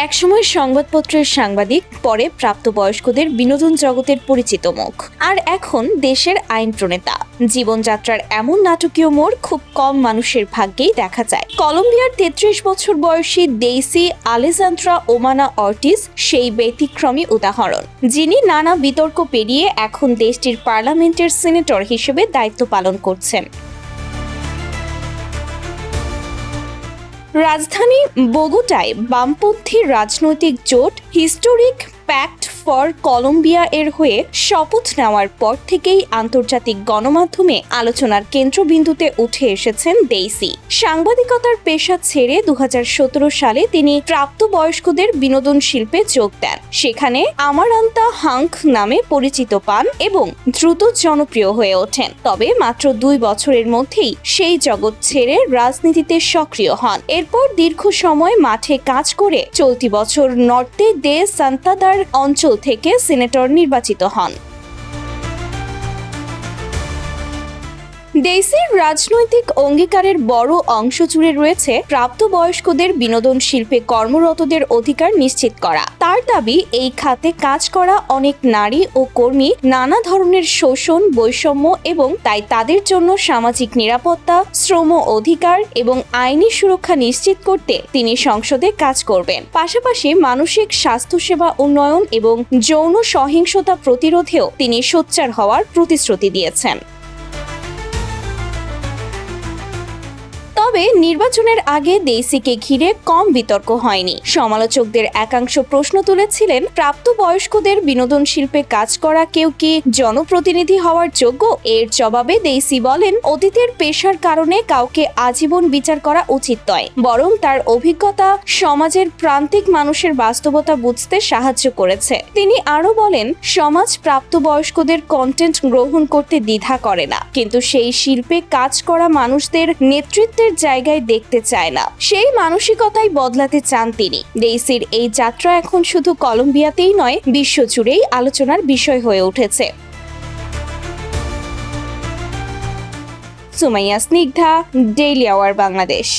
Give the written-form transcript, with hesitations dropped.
একসময় সংবাদপত্রের সাংবাদিক, পরে প্রাপ্তবয়স্কদের বিনোদন জগতের পরিচিত মুখ, আর এখন দেশের আইন প্রণেতা। জীবনযাত্রার এমন নাটকীয় মোড় খুব কম মানুষের ভাগ্যেই দেখা যায়। কলম্বিয়ার ৩৩ বছর বয়সী ডেইসি আলেজান্দ্রা ওমানা অর্টিজ সেই ব্যতিক্রমী উদাহরণ, যিনি নানা বিতর্ক পেরিয়ে এখন দেশটির পার্লামেন্টের সিনেটর হিসেবে দায়িত্ব পালন করছেন। রাজধানী বোগোটায় বামপন্থী রাজনৈতিক জোট হিস্টোরিক প্যাক্ট ফর কলম্বিয়া এর হয়ে শপথ নেওয়ার পর থেকেই আন্তর্জাতিক গণমাধ্যমে আলোচনার কেন্দ্রবিন্দুতে উঠে এসেছেন ডেইসি। সাংবাদিকতার পেশা ছেড়ে ২০১৭ সালে তিনি প্রাপ্তবয়স্কদের বিনোদন শিল্পে যোগ দেন। সেখানে আমারান্তা হাঙ্ক নামে পরিচিত পান এবং দ্রুত জনপ্রিয় হয়ে ওঠেন। তবে মাত্র ২ বছরের মধ্যেই সেই জগৎ ছেড়ে রাজনীতিতে সক্রিয় হন। এরপর দীর্ঘ সময় মাঠে কাজ করে চলতি বছর নর্তে দে সান্তাদার অঞ্চল থেকে সিনেটর নির্বাচিত হন। ডেইসির রাজনৈতিক অঙ্গীকারের বড় অংশ জুড়ে রয়েছে প্রাপ্তবয়স্কদের বিনোদন শিল্পে কর্মরতদের অধিকার নিশ্চিত করা। তার দাবি, এই খাতে কাজ করা অনেক নারী ও কর্মী নানা ধরনের শোষণ, বৈষম্য এবং তাই তাদের জন্য সামাজিক নিরাপত্তা, শ্রম অধিকার এবং আইনি সুরক্ষা নিশ্চিত করতে তিনি সংসদে কাজ করবেন। পাশাপাশি মানসিক স্বাস্থ্যসেবা উন্নয়ন এবং যৌন সহিংসতা প্রতিরোধেও তিনি সোচ্চার হওয়ার প্রতিশ্রুতি দিয়েছেন। তবে নির্বাচনের আগে ডেইসিকে ঘিরে কম বিতর্ক হয়নি। সমালোচকদের একাংশ প্রশ্ন তুলেছিলেন, প্রাপ্তবয়স্কদের বিনোদন শিল্পে কাজ করা কেউ কি জনপ্রতিনিধি হওয়ার যোগ্য? এর জবাবে ডেইসি বলেন, অতীতের পেশার কারণে কাউকে আজীবন বিচার করা উচিত নয়, বরং তার অভিজ্ঞতা সমাজের প্রান্তিক মানুষের বাস্তবতা বুঝতে সাহায্য করেছে। তিনি আরো বলেন, সমাজ প্রাপ্তবয়স্কদের কন্টেন্ট গ্রহণ করতে দ্বিধা করে না, কিন্তু সেই শিল্পে কাজ করা মানুষদের নেতৃত্বের জায়গায় দেখতে চায় না। সেই মানসিকতাই বদলাতে চান তিনি। ডেইসির এই যাত্রা এখন শুধু কলম্বিয়াতেই নয়, বিশ্বজুড়েই আলোচনার বিষয় হয়ে উঠেছে। Sumaiya Snigdha, daily our Bangladesh.